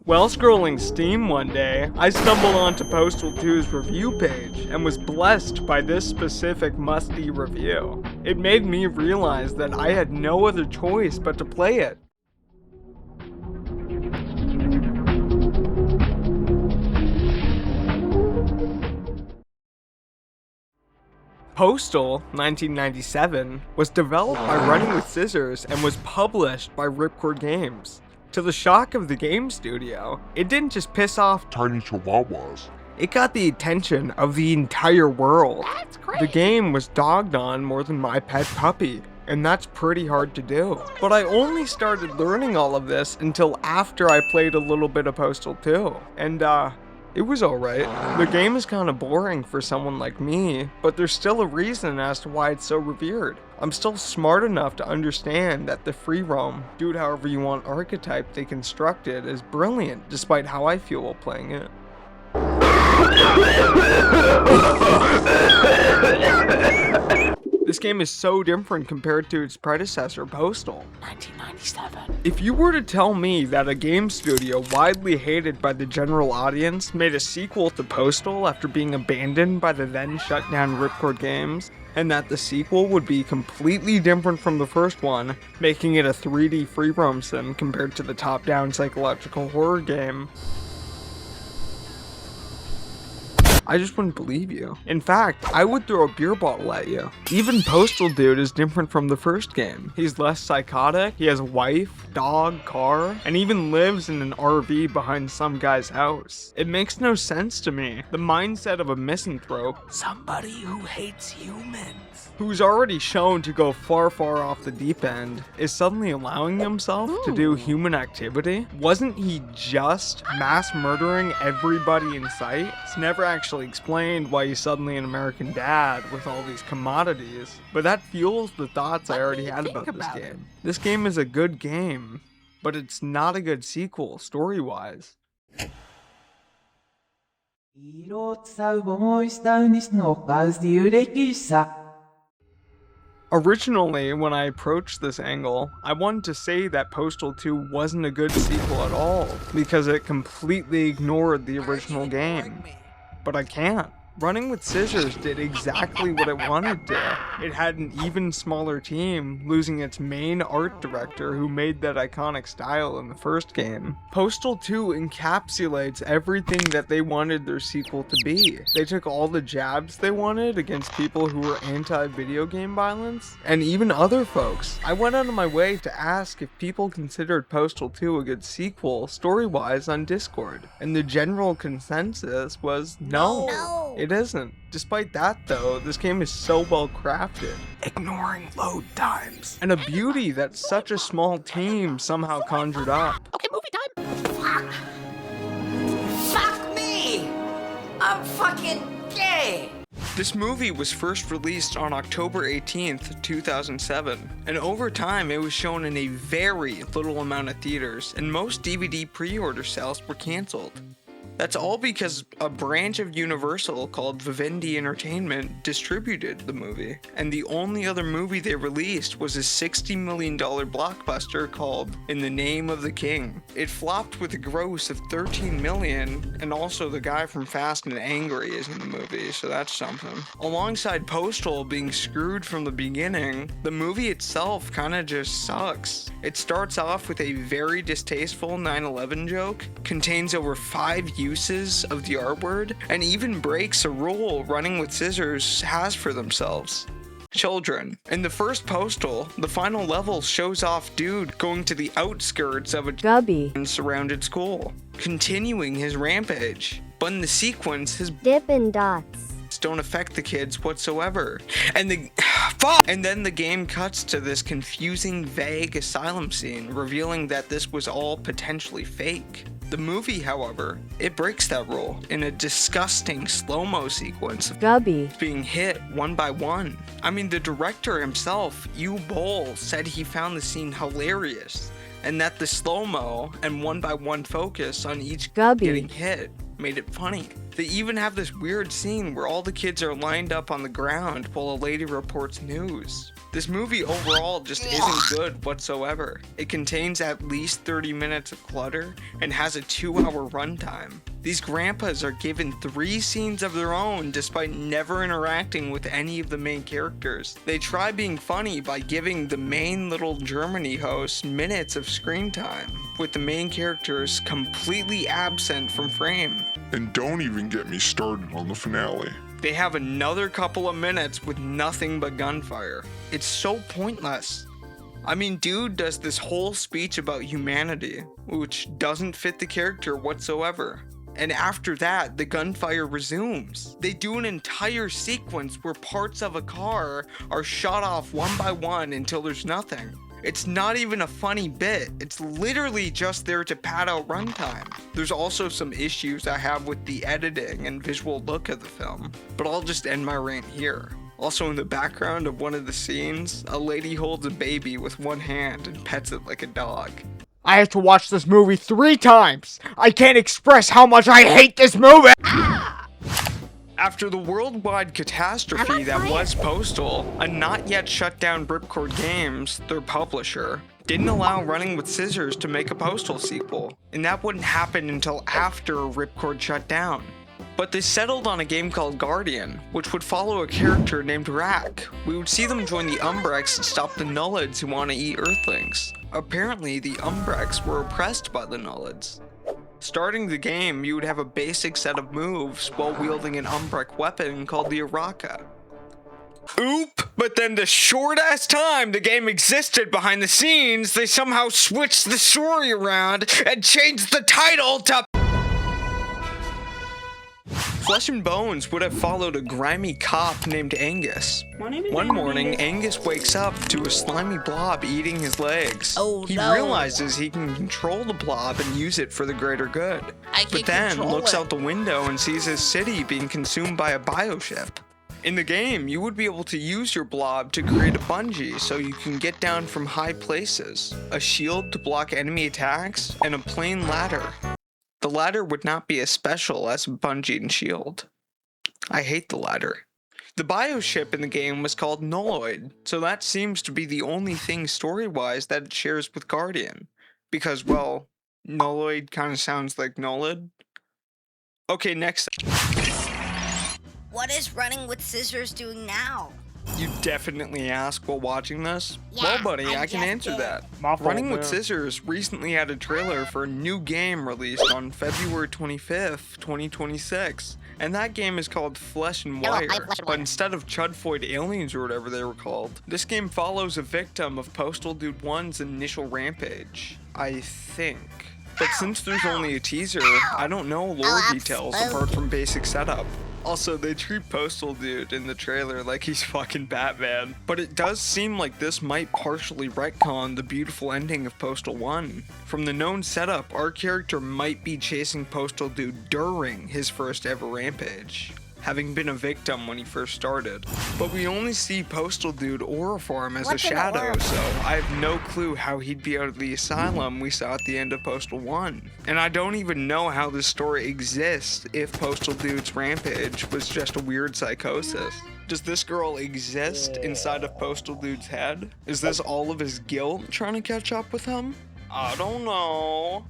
While scrolling Steam one day, I stumbled onto Postal 2's review page and was blessed by this specific musty review. It made me realize that I had no other choice but to play it. Postal, 1997, was developed by Running with Scissors and was published by Ripcord Games. To the shock of the game studio, it didn't just piss off tiny chihuahuas. It got the attention of the entire world. That's great. The game was dogged on more than My Pet Puppy, and that's pretty hard to do. But I only started learning all of this until after I played a little bit of Postal 2, and it was alright. The game is kinda boring for someone like me, but there's still a reason as to why it's so revered. I'm still smart enough to understand that the free roam, do it however you want archetype they constructed is brilliant, despite how I feel while playing it. This game is so different compared to its predecessor, Postal. 1997. If you were to tell me that a game studio widely hated by the general audience made a sequel to Postal after being abandoned by the then shut down Ripcord Games, and that the sequel would be completely different from the first one, making it a 3D free roam sim compared to the top-down psychological horror game, I just wouldn't believe you. In fact, I would throw a beer bottle at you. Even Postal Dude is different from the first game. He's less psychotic, he has a wife, dog, car, and even lives in an RV behind some guy's house. It makes no sense to me. The mindset of a misanthrope, Somebody who hates humans. who's already shown to go far off the deep end, is suddenly allowing himself to do human activity? Wasn't he just mass murdering everybody in sight? It's never actually explained why he's suddenly an American dad with all these commodities, but that fuels the thoughts I already had about this game. This game is a good game, but it's not a good sequel, story-wise. Originally, when I approached this angle, I wanted to say that Postal 2 wasn't a good sequel at all, because it completely ignored the original game. But I can't. Running with Scissors did exactly what it wanted to. It had an even smaller team, losing its main art director who made that iconic style in the first game. Postal 2 encapsulates everything that they wanted their sequel to be. They took all the jabs they wanted against people who were anti-video game violence, and even other folks. I went out of my way to ask if people considered Postal 2 a good sequel, story-wise, on Discord, and the general consensus was no. It isn't. Despite that though, this game is so well crafted, Ignoring load times. and a beauty that such a small team somehow conjured up. Okay, movie time. Fuck me! I'm fucking gay! This movie was first released on October 18th, 2007, and over time it was shown in a very little amount of theaters, and most DVD pre-order sales were cancelled. That's all because a branch of Universal called Vivendi Entertainment distributed the movie, and the only other movie they released was a $60 million blockbuster called In the Name of the King. It flopped with a gross of $13 million, and also the guy from Fast and Angry is in the movie, so that's something. Alongside Postal being screwed from the beginning, the movie itself kinda just sucks. It starts off with a very distasteful 9/11 joke, contains over 5 uses of the R word, and even breaks a rule Running with Scissors has for themselves. Children. In the first Postal, the final level shows off dude going to the outskirts of a Gubby. surrounded school, continuing his rampage. But in the sequence, his Dippin' Dots. don't affect the kids whatsoever. And then the game cuts to this confusing, vague asylum scene, revealing that this was all potentially fake. The movie, however, it breaks that rule in a disgusting slow-mo sequence of Gubby. being hit one by one. I mean, the director himself, Yu Boll, said he found the scene hilarious, and that the slow-mo and one-by-one focus on each Gubby. getting hit made it funny. They even have this weird scene where all the kids are lined up on the ground while a lady reports news. This movie overall just isn't good whatsoever. It contains at least 30 minutes of clutter and has a 2-hour runtime. These grandpas are given 3 scenes of their own despite never interacting with any of the main characters. They try being funny by giving the main little Germany host minutes of screen time, with the main characters completely absent from frame. And don't even get me started on the finale. They have another couple of minutes with nothing but gunfire. It's so pointless. I mean, dude does this whole speech about humanity, which doesn't fit the character whatsoever. And after that, the gunfire resumes. They do an entire sequence where parts of a car are shot off one by one until there's nothing. It's not even a funny bit. It's literally just there to pad out runtime. There's also some issues I have with the editing and visual look of the film, but I'll just end my rant here. Also in the background of one of the scenes, a lady holds a baby with one hand and pets it like a dog. I have to watch this movie 3 times. I can't express how much I hate this movie. After the worldwide catastrophe that was Postal, a not yet shut down Ripcord Games, their publisher, didn't allow Running with Scissors to make a Postal sequel, and that wouldn't happen until after Ripcord shut down. But they settled on a game called Guardian, which would follow a character named Rack. We would see them join the Umbrex and stop the Nullids who want to eat Earthlings. Apparently, the Umbrex were oppressed by the Nullids. Starting the game, you would have a basic set of moves while wielding an Umbrek weapon called the Araka. Oop! But then the short-ass time the game existed behind the scenes, they somehow switched the story around and changed the title to Flesh and Bones would have followed a grimy cop named Angus. One morning, Angus wakes up to a slimy blob eating his legs. He realizes he can control the blob and use it for the greater good. But then looks out the window and sees his city being consumed by a bioship. In the game, you would be able to use your blob to create a bungee so you can get down from high places, a shield to block enemy attacks, and a plain ladder. The ladder would not be as special as a bungee and shield. I hate the ladder. The bioship in the game was called Nulloid, so that seems to be the only thing story-wise that it shares with Guardian. Because, well, Nulloid kind of sounds like Nullid. Okay, next. What is Running with Scissors doing now? You definitely ask while watching this? Yeah, well, buddy, I I can just answer did. that. My fault, Running with man. Scissors recently had a trailer for a new game released on February 25th, 2026. And that game is called Flesh and Hello, I'm Wire. Flesh and But Wire. instead of Chudfoid aliens or whatever they were called, this game follows a victim of Postal Dude 1's initial rampage. I think. But since there's only a teaser, I don't know lore details apart from basic setup. Also, they treat Postal Dude in the trailer like he's fucking Batman. But it does seem like this might partially retcon the beautiful ending of Postal 1. From the known setup, our character might be chasing Postal Dude during his first ever rampage, having been a victim when he first started. But we only see Postal Dude Auriform as a What's an shadow, Auriform? so I have no clue how he'd be out of the asylum we saw at the end of Postal 1. And I don't even know how this story exists if Postal Dude's rampage was just a weird psychosis. Does this girl exist inside of Postal Dude's head? Is this all of his guilt trying to catch up with him? I don't know.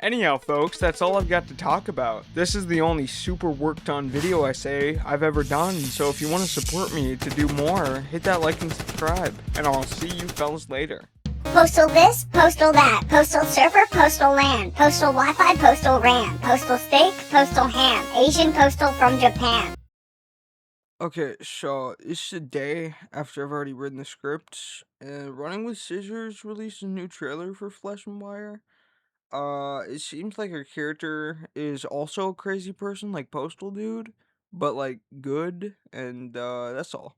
Anyhow, folks, that's all I've got to talk about. This is the only super worked on video essay I've ever done, so if you want to support me to do more, hit that like and subscribe, and I'll see you fellas later. Postal this, postal that, postal surfer, postal land, postal Wi-Fi, postal RAM, postal steak, postal ham, Asian postal from Japan. Okay, so it's the day after I've already written the script, and Running with Scissors released a new trailer for Flesh and Wire. It seems like her character is also a crazy person like Postal Dude, but like good, and that's all.